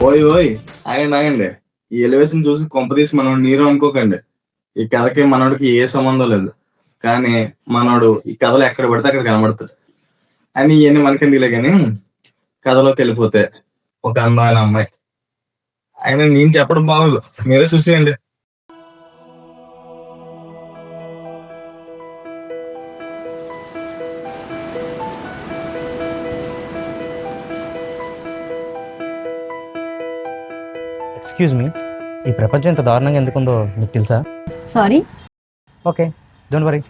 ఓయ్ ఓయ్, ఆగండి ఆగండి. ఈ ఎలివేషన్ చూసి కొంపదీసి మనోడు నీరు అనుకోకండి. ఈ కథకి మనోడికి ఏ సంబంధం లేదు. కానీ మనోడు ఈ కథలో ఎక్కడ పడితే అక్కడ కనబడతాడు. అని ఇవన్నీ మనకెందుకులే కానీ కథలోకి వెళ్ళిపోతే ఒక అందమైన అమ్మాయి. ఆయన నేను చెప్పడం బాగోదు, మీరే చూసేయండి. ఎక్స్క్యూజ్ మీ, ఈ ప్రపంచం ఇంత దారుణంగా ఎందుకుందో మీకు తెలుసా? Sorry. Okay, don't worry.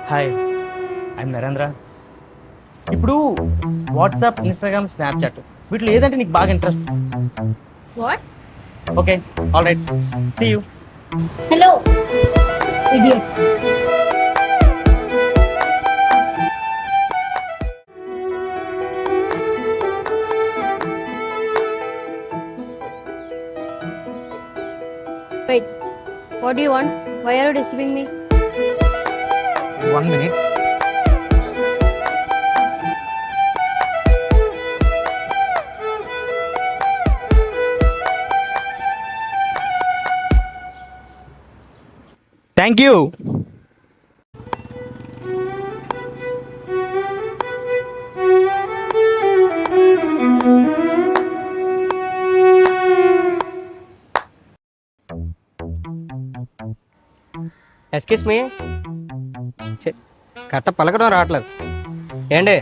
Hi, I'm Narendra. ఇప్పుడు వాట్సాప్, ఇన్స్టాగ్రామ్, స్నాప్చాట్ వీటిలో ఏదంటే నీకు బాగా interest? What? Okay, all right, see you. Hello idiot. Wait, what do you want? Why are you disturbing me? 1 minute. Thank you. Excuse me, కట్ట పలకడం రావట్లేదు ఏంటి?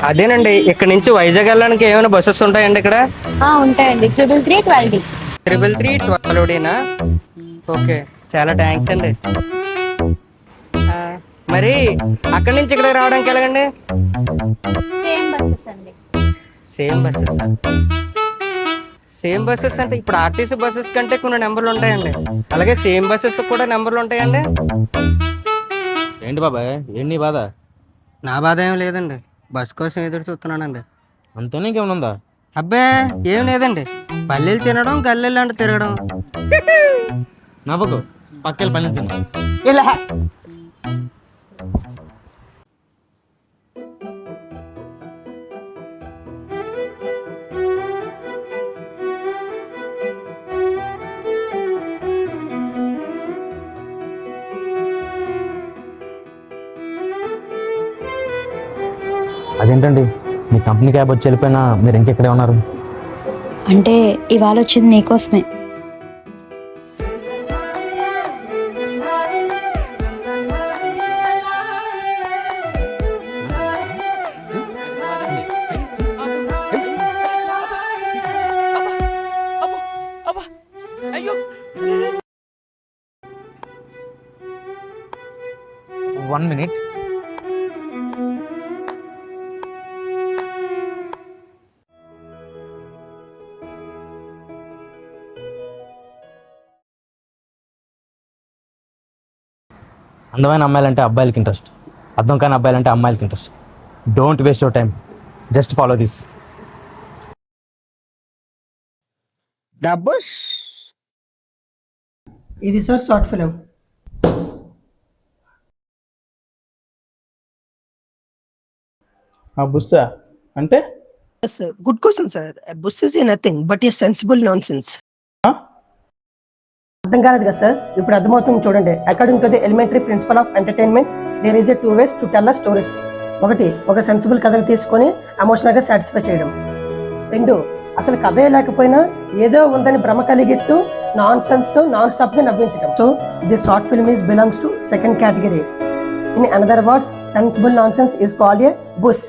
అదేనండి, ఇక్కడ నుంచి వైజాగ్ వెళ్ళడానికి ఏమైనా బస్సెస్ ఉంటాయండి ఇక్కడ? ఉంటాయండి. 333 12D. 333 12Dనా? ఓకే, చాలా థ్యాంక్స్ అండి. మరి అక్కడి నుంచి ఇక్కడ రావడానికి ఎలాగండి? సేమ్ బస్సెస్ అండి. సేమ్ బస్సెస్ అంటే ఇప్పుడు ఆర్టీసీ బస్సెస్ కంటే కొన్ని నెంబర్లు ఉంటాయండి, అలాగే సేమ్ బస్సెస్ కూడా నెంబర్లు ఉంటాయండి. ఏంటి బాబాయ్, ఏంటి బాధ? నా బాధ ఏం లేదండి, బస్ కోసం ఎదురు చూస్తున్నానండి. అంతేనా, ఇంకేమైనా ఉందా? అబ్బే ఏం లేదండి, పల్లెలు తినడం, గల్లెలు అంటే తిరగడం. నవ్వకు, పక్కెళ్ళి పని తిన్నా. ఇలా అదేంటండి, మీ కంపెనీ క్యాబ్ వచ్చి వెళ్ళిపోయినా మీరు ఇంకెక్కడే ఉన్నారు? అంటే ఇవాళ వచ్చింది నీకోసమే. One minute. అందమైన అమ్మాయిలంటే అబ్బాయిలకి ఇంట్రెస్ట్, అర్థం కాని అబ్బాయిలంటే అమ్మాయిలకి interest. Don't waste your time, just follow this. డబ్బుస్. ఇది సార్ షార్ట్ ఫిలిం. బుస్సా అంటే? Yes, sir. Good question, sir. Bus is nothing but a sensible nonsense. అర్థం కాలేదు కదా సార్, ఇప్పుడు అర్థమవుతుంది చూడండి. According to the elementary principle of entertainment there is a 2 ways to tell a stories. ఒకటి, ఒక sensible కథను తీసుకొని ఎమోషనల్ గా సాటిస్ఫై చేయడం. 2, అసలు కథే లేకపోయినా ఏదో ఉందని భ్రమ కలిగిస్తూ నాన్ సెన్స్ తో నాన్ స్టాప్ గా నవ్వించడం. So this short film is belongs to second category. In another words, sensible nonsense is called a బుస్.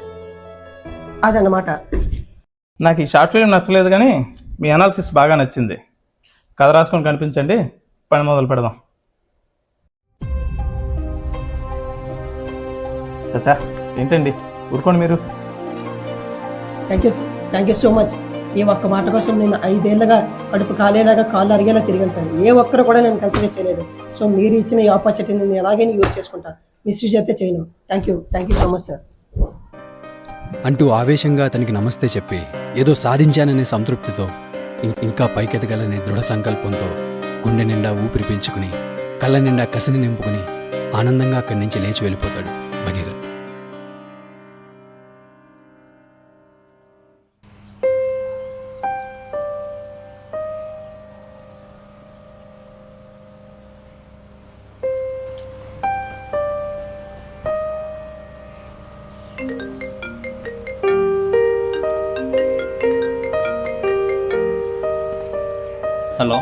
అదన్నమాట. నాకు ఈ షార్ట్ ఫిల్మ్ నచ్చలేదు, కానీ మీ అనాలిసిస్ బాగా నచ్చింది. కథ రాసుకొని కనిపించండి, పని మొదలు పెడదాం. చచ్చా ఏంటండి, ఊరుకోండి మీరు. Thank you so much. ఈ ఒక్క మాట కోసం నేను 5 ఏళ్ళగా కడుపు కాలేలాగా కాళ్ళు అరిగేలా తిరిగాను సార్. ఏ ఒక్కరు కూడా నేను కన్సిడర్ చేయలేదు. సో మీరు ఇచ్చిన ఈ ఆపర్చునిటీని నేను ఎలాగైనా యూజ్ చేసుకుంటాను. మిస్యూజ్ అయితే చేయను. Thank you so much sir అంటూ ఆవేశంగా అతనికి నమస్తే చెప్పి ఏదో సాధించాననే సంతృప్తితో ఇంకా పైకెదగాలనే దృఢ సంకల్పంతో గుండె నిండా ఊపిరి పీల్చుకుని కళ్ళ నిండా కసిని నింపుకుని ఆనందంగా అక్కడి నుంచి లేచి వెళ్ళిపోతాడు భగీరథ్. హలో,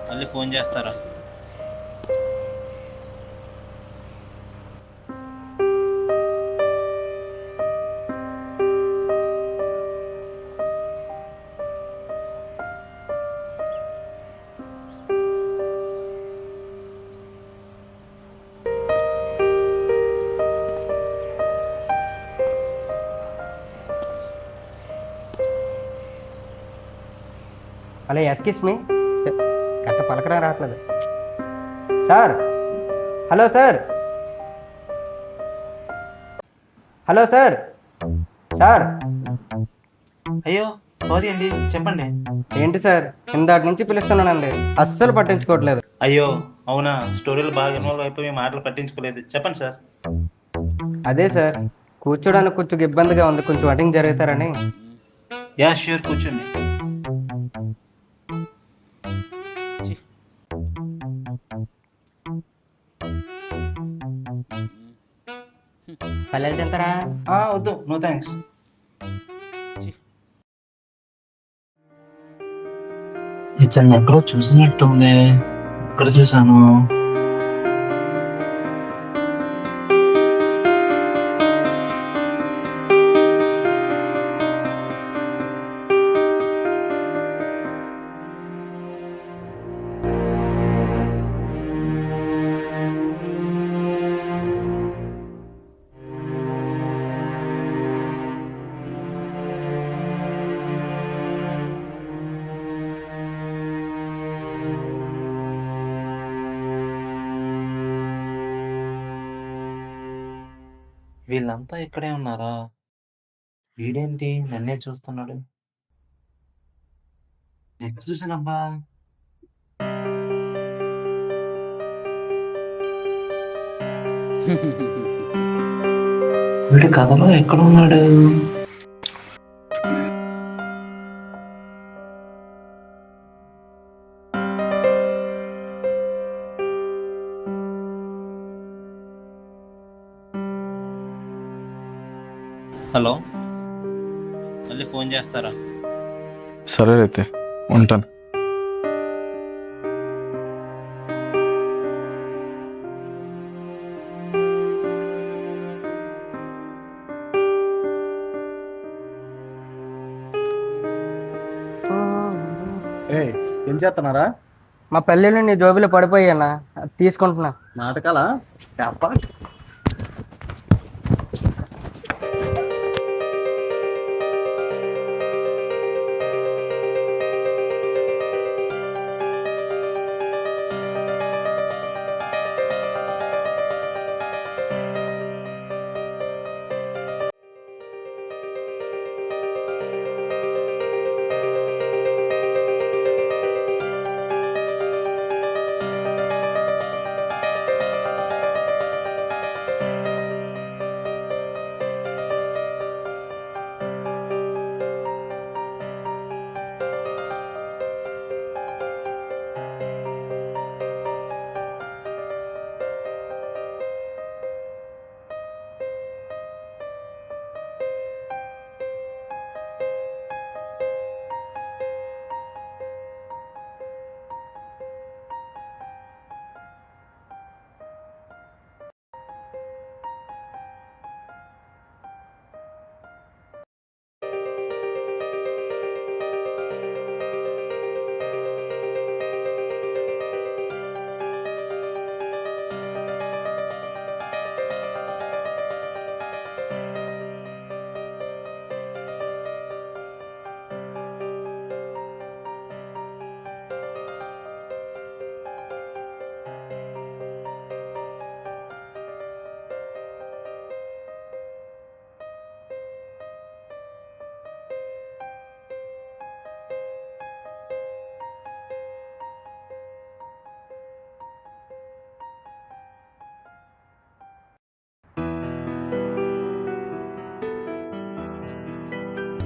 మళ్ళీ ఫోన్ చేస్తారా? అలా ఎస్కిస్ మీ కట్ట పలకరా రావట్లేదు sir. Hello sir, hello sir, sir. అయ్యో సారీ అండి, చెప్పండి. ఏంటి సార్, కిందాటి నుంచి పిలుస్తున్నానండి, అస్సలు పట్టించుకోవట్లేదు. అయ్యో అవునా, స్టోరీలు బాగా ఇన్వాల్వ్ అయిపోయి మాటలు పట్టించుకోలేదు. చెప్పండి సార్. అదే సార్, కూర్చోడానికి కొంచెం ఇబ్బందిగా ఉంది, కొంచెం అటింగ్ జరుగుతారని. యా ష్యూర్, కూర్చోండి. పల్లెలు తింటారా? వద్దు, నో థ్యాంక్స్. ఇతన్ని ఎక్కడో చూసినట్టుంది. ఎక్కడ చూసాను? వీళ్ళంతా ఇక్కడే ఉన్నారా? వీడేంటి నన్నే చూస్తున్నాడు? ఎక్కడ చూసానబ్బా? వీడి కథలో ఎక్కడ ఉన్నాడు? హలో, మళ్ళీ ఫోన్ చేస్తారా? సరే అయితే ఉంటాను. ఏం చేస్తున్నారా? మా పల్లెలు నీ జోబులో పడిపోయానా, తీసుకుంటున్నా. నాటకాలా?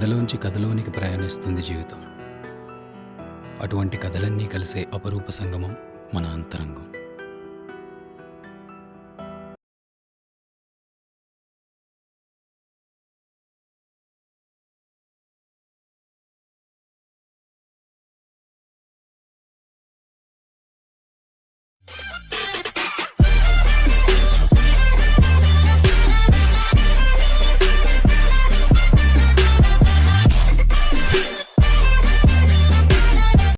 కథలోంచి కథలోనికి ప్రయాణిస్తుంది జీవితం. అటువంటి కథలన్నీ కలిసే అపరూప సంగమం మన అంతరంగం.